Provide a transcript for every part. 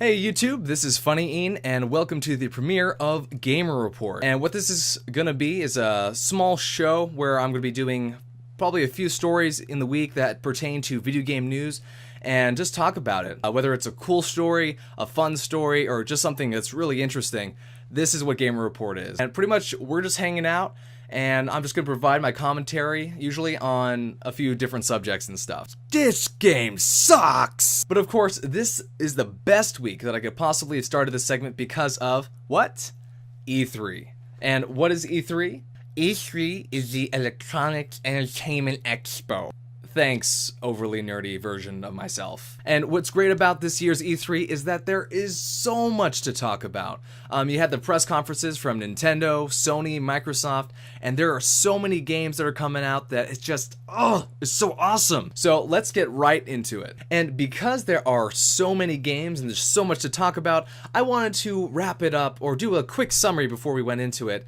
Hey YouTube, this is funnyeehn and welcome to the premiere of Gamer Report. And what this is gonna be is a small show where I'm gonna be doing probably a few stories in the week that pertain to video game news and just talk about it. Whether it's a cool story, a fun story, or just something that's really interesting, this is what Gamer Report is. And pretty much we're just hanging out and I'm just going to provide my commentary, usually on a few different subjects and stuff. This game sucks! But of course, this is the best week that I could possibly have started this segment because of, what? E3. And what is E3? E3 is the Electronic Entertainment Expo. Thanks, overly nerdy version of myself. And what's great about this year's E3 is that there is so much to talk about. You had the press conferences from Nintendo, Sony, Microsoft, and there are so many games that are coming out that it's just, it's so awesome. So let's get right into it. And because there are so many games and there's so much to talk about, I wanted to wrap it up or do a quick summary before we went into it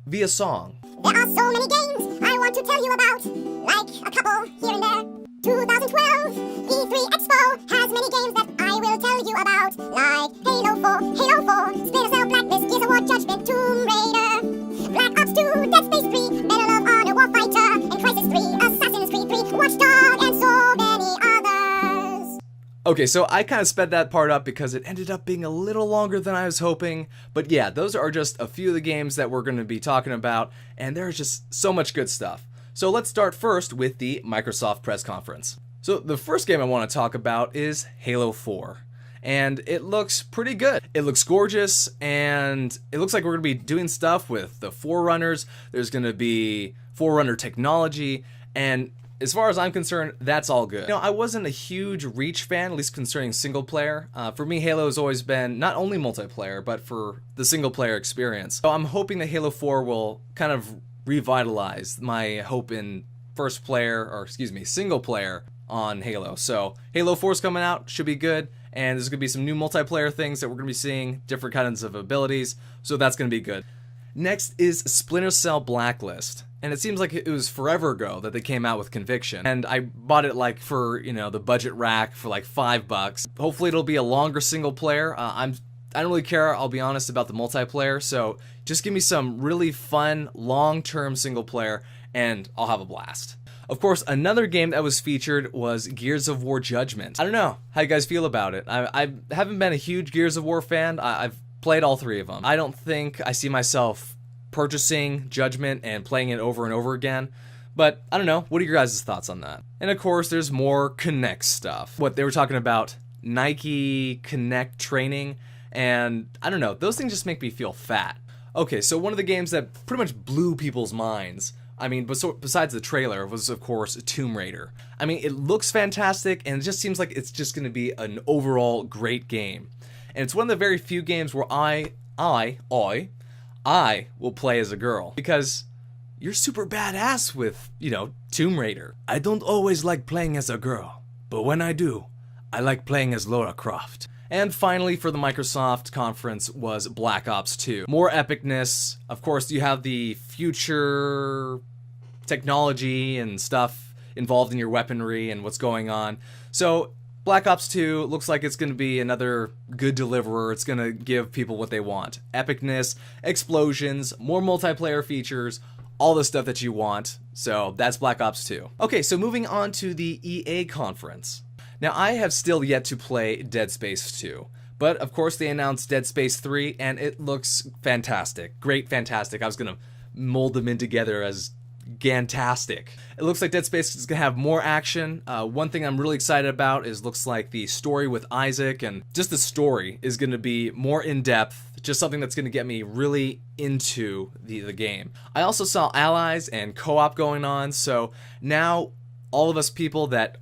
via song. There are so many games I want to tell you about, like a couple here and there. 2012 E3 Expo has many games that I will tell you about, like Halo 4, Splinter Cell, Blacklist, Gears of War, Judgment, Tomb Raider, Black Ops 2, Dead Space 3, Medal of Honor, Warfighter, and Crisis 3, Assassin's Creed 3, Watch Dogs, and so many others. Okay, so I kind of sped that part up because it ended up being a little longer than I was hoping. But yeah, those are just a few of the games that we're going to be talking about, and there's just so much good stuff. So let's start first with the Microsoft press conference. So the first game I want to talk about is Halo 4. And it looks pretty good. It looks gorgeous, and it looks like we're going to be doing stuff with the Forerunners. There's going to be Forerunner technology, and as far as I'm concerned, that's all good. You know, I wasn't a huge Reach fan, at least concerning single player. For me, Halo has always been not only multiplayer, but for the single player experience. So I'm hoping that Halo 4 will kind of revitalize my hope in single player on Halo. So Halo 4 is coming out, should be good, and there's going to be some new multiplayer things that we're going to be seeing, different kinds of abilities, so that's going to be good. Next is Splinter Cell Blacklist. And it seems like it was forever ago that they came out with Conviction. And I bought it like for, the budget rack for like $5. Hopefully it'll be a longer single player. I don't really care, I'll be honest, about the multiplayer. So just give me some really fun, long-term single player and I'll have a blast. Of course, another game that was featured was Gears of War Judgment. I don't know how you guys feel about it. I haven't been a huge Gears of War fan. I've played all three of them. I don't think I see myself purchasing Judgment and playing it over and over again, but I don't know, what are your guys' thoughts on that? And of course there's more Kinect stuff. What they were talking about, Nike Kinect training, and I don't know, those things just make me feel fat. Okay, so one of the games that pretty much blew people's minds, besides the trailer, was of course Tomb Raider. It looks fantastic and it just seems like it's just going to be an overall great game. And it's one of the very few games where I will play as a girl, because you're super badass with, Tomb Raider. I don't always like playing as a girl, but when I do, I like playing as Lara Croft. And finally, for the Microsoft conference was Black Ops 2. More epicness. Of course, you have the future technology and stuff involved in your weaponry and what's going on. So Black Ops 2 looks like it's going to be another good deliverer. It's going to give people what they want. Epicness, explosions, more multiplayer features, all the stuff that you want. So that's Black Ops 2. Okay, so moving on to the EA conference. Now, I have still yet to play Dead Space 2. But, of course, they announced Dead Space 3, and it looks fantastic. Great, fantastic. I was going to mold them in together as gantastic. It looks like Dead Space is going to have more action. One thing I'm really excited about is looks like the story with Isaac, and just the story is going to be more in-depth, just something that's going to get me really into the game. I also saw allies and co-op going on, so now all of us people that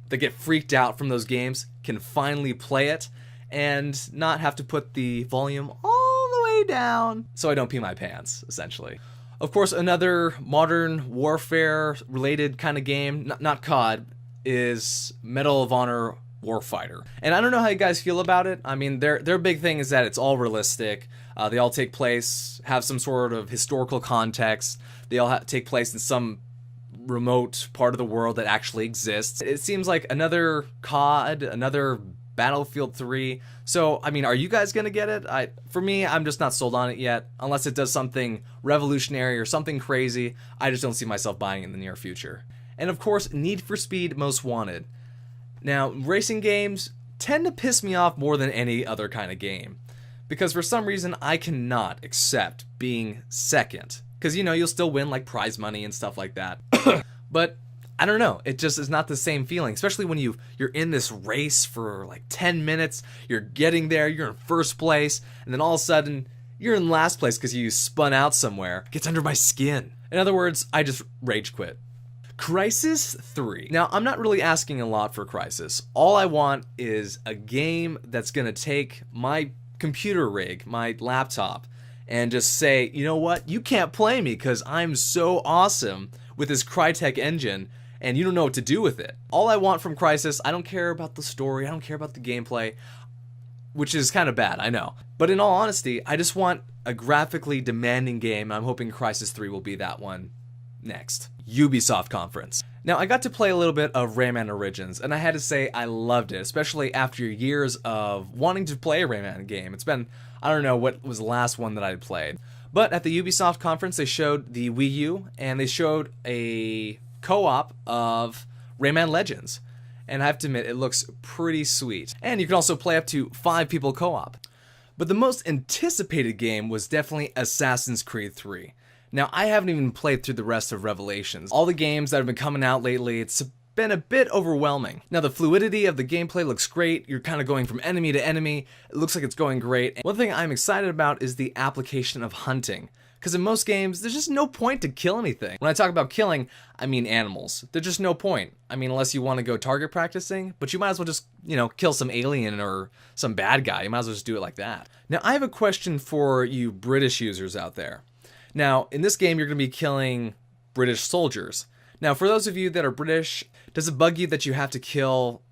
get freaked out from those games can finally play it and not have to put the volume all the way down so I don't pee my pants, essentially. Of course, another modern warfare related kind of game, not COD, is Medal of Honor Warfighter. And I don't know how you guys feel about it. Their big thing is that it's all realistic. They all take place, have some sort of historical context. They all take place in some remote part of the world that actually exists. It seems like another COD, another Battlefield 3. So, I mean, are you guys gonna get it? For me, I'm just not sold on it yet. Unless it does something revolutionary or something crazy, I just don't see myself buying it in the near future. And of course, Need for Speed Most Wanted. Now, racing games tend to piss me off more than any other kind of game, because for some reason I cannot accept being second. Because, you know, you'll still win like prize money and stuff like that. But I don't know, it just is not the same feeling, especially when you're in this race for like 10 minutes, you're getting there, you're in first place, and then all of a sudden you're in last place because you spun out somewhere. It gets under my skin. In other words, I just rage quit. Crysis 3. Now, I'm not really asking a lot for Crysis. All I want is a game that's gonna take my computer rig, my laptop, and just say, you know what, you can't play me because I'm so awesome with this Crytek engine, and you don't know what to do with it. All I want from Crysis, I don't care about the story, I don't care about the gameplay, which is kind of bad, I know. But in all honesty, I just want a graphically demanding game. I'm hoping Crysis 3 will be that one next. Ubisoft conference. Now, I got to play a little bit of Rayman Origins, and I had to say I loved it, especially after years of wanting to play a Rayman game. It's been, I don't know what was the last one that I played. But at the Ubisoft conference, they showed the Wii U, and they showed a co-op of Rayman Legends. And I have to admit, it looks pretty sweet. And you can also play up to 5 people co-op. But the most anticipated game was definitely Assassin's Creed 3. Now, I haven't even played through the rest of Revelations. All the games that have been coming out lately, it's been a bit overwhelming. Now, the fluidity of the gameplay looks great. You're kind of going from enemy to enemy. It looks like it's going great. And one thing I'm excited about is the application of hunting. Because in most games, there's just no point to kill anything. When I talk about killing, I mean animals. There's just no point. I mean, unless you want to go target practicing, but you might as well just, you know, kill some alien or some bad guy. You might as well just do it like that. Now, I have a question for you British users out there. Now, in this game, you're going to be killing British soldiers. Now, for those of you that are British, does it bug you that you have to kill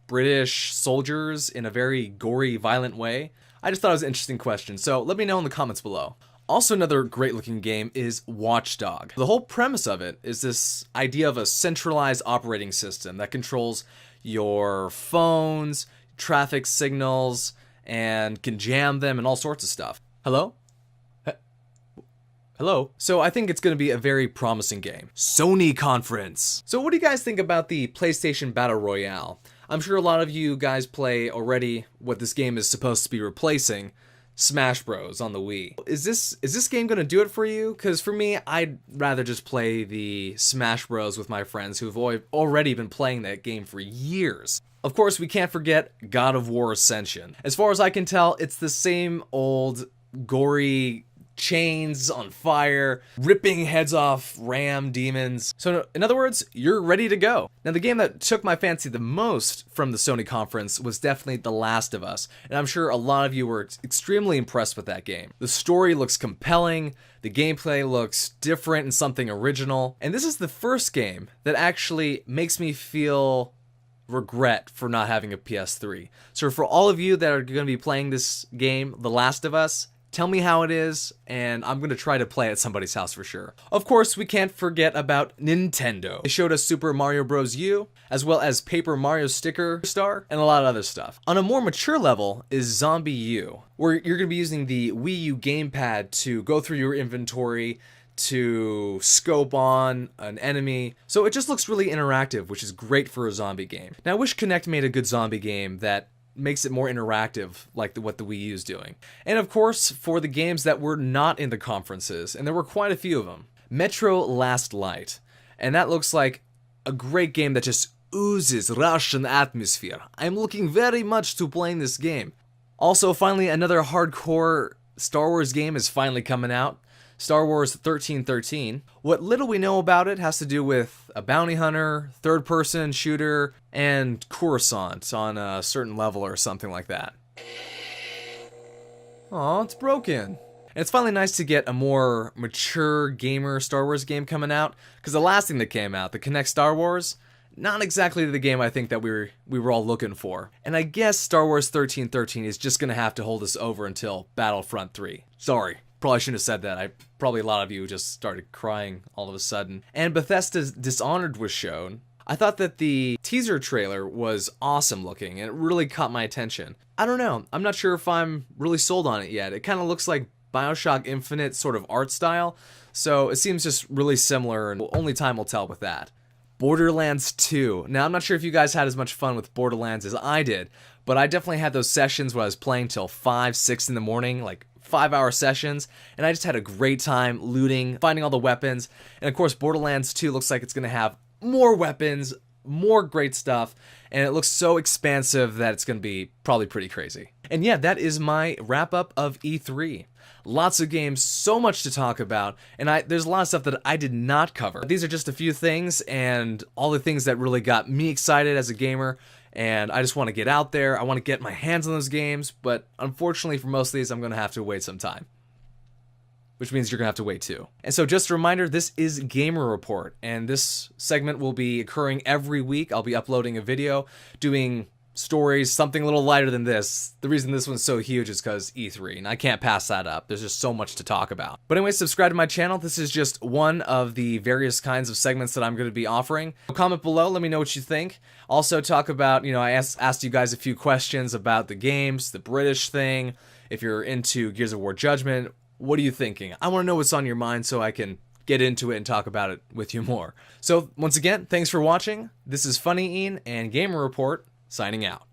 British soldiers in a very gory, violent way? I just thought it was an interesting question, so let me know in the comments below. Also, another great looking game is Watch Dogs. The whole premise of it is this idea of a centralized operating system that controls your phones, traffic signals, and can jam them and all sorts of stuff. Hello? Hello? So I think it's going to be a very promising game. Sony conference. So what do you guys think about the PlayStation Battle Royale? I'm sure a lot of you guys play already what this game is supposed to be replacing, Smash Bros on the Wii. Is this game going to do it for you? Because for me, I'd rather just play the Smash Bros with my friends who've already been playing that game for years. Of course, we can't forget God of War Ascension. As far as I can tell, it's the same old gory chains on fire, ripping heads off ram demons. So in other words, you're ready to go. Now, the game that took my fancy the most from the Sony conference was definitely The Last of Us, and I'm sure a lot of you were extremely impressed with that game. The story looks compelling, the gameplay looks different and something original, and this is the first game that actually makes me feel regret for not having a PS3. So for all of you that are going to be playing this game, The Last of Us, tell me how it is, and I'm going to try to play at somebody's house for sure. Of course, we can't forget about Nintendo. They showed us Super Mario Bros. U, as well as Paper Mario Sticker Star, and a lot of other stuff. On a more mature level is Zombie U, where you're going to be using the Wii U gamepad to go through your inventory, to scope on an enemy. So it just looks really interactive, which is great for a zombie game. Now, I wish Kinect made a good zombie game that makes it more interactive like what the Wii U is doing. And of course, for the games that were not in the conferences, and there were quite a few of them, Metro Last Light. And that looks like a great game that just oozes Russian atmosphere. I'm looking very much to playing this game. Also, finally, another hardcore Star Wars game is finally coming out. Star Wars 1313. What little we know about it has to do with a bounty hunter, third-person shooter, and Coruscant on a certain level or something like that. Aw, it's broken. And it's finally nice to get a more mature gamer Star Wars game coming out, because the last thing that came out, the Kinect Star Wars, not exactly the game I think that we were all looking for. And I guess Star Wars 1313 is just going to have to hold us over until Battlefront 3. Sorry. Probably shouldn't have said that. Probably a lot of you just started crying all of a sudden. And Bethesda's Dishonored was shown. I thought that the teaser trailer was awesome looking and it really caught my attention. I don't know, I'm not sure if I'm really sold on it yet. It kind of looks like BioShock Infinite sort of art style, so it seems just really similar and only time will tell with that. Borderlands 2. Now, I'm not sure if you guys had as much fun with Borderlands as I did, but I definitely had those sessions where I was playing till 5, 6 in the morning, like 5-hour sessions, and I just had a great time looting, finding all the weapons, and of course Borderlands 2 looks like it's going to have more weapons, more great stuff, and it looks so expansive that it's going to be probably pretty crazy. And yeah, that is my wrap-up of E3. Lots of games, so much to talk about, and there's a lot of stuff that I did not cover. These are just a few things, and all the things that really got me excited as a gamer, and I just want to get out there, I want to get my hands on those games, but unfortunately for most of these, I'm going to have to wait some time. Which means you're going to have to wait too. And so just a reminder, this is Gamer Report, and this segment will be occurring every week. I'll be uploading a video, doing stories, something a little lighter than this. The reason this one's so huge is because E3, and I can't pass that up. There's just so much to talk about. But anyway, subscribe to my channel. This is just one of the various kinds of segments that I'm going to be offering. Comment below, let me know what you think. Also talk about, I asked you guys a few questions about the games, the British thing, if you're into Gears of War Judgment. What are you thinking? I want to know what's on your mind so I can get into it and talk about it with you more. So once again, thanks for watching. This is funnyeehn and Gamer Report signing out.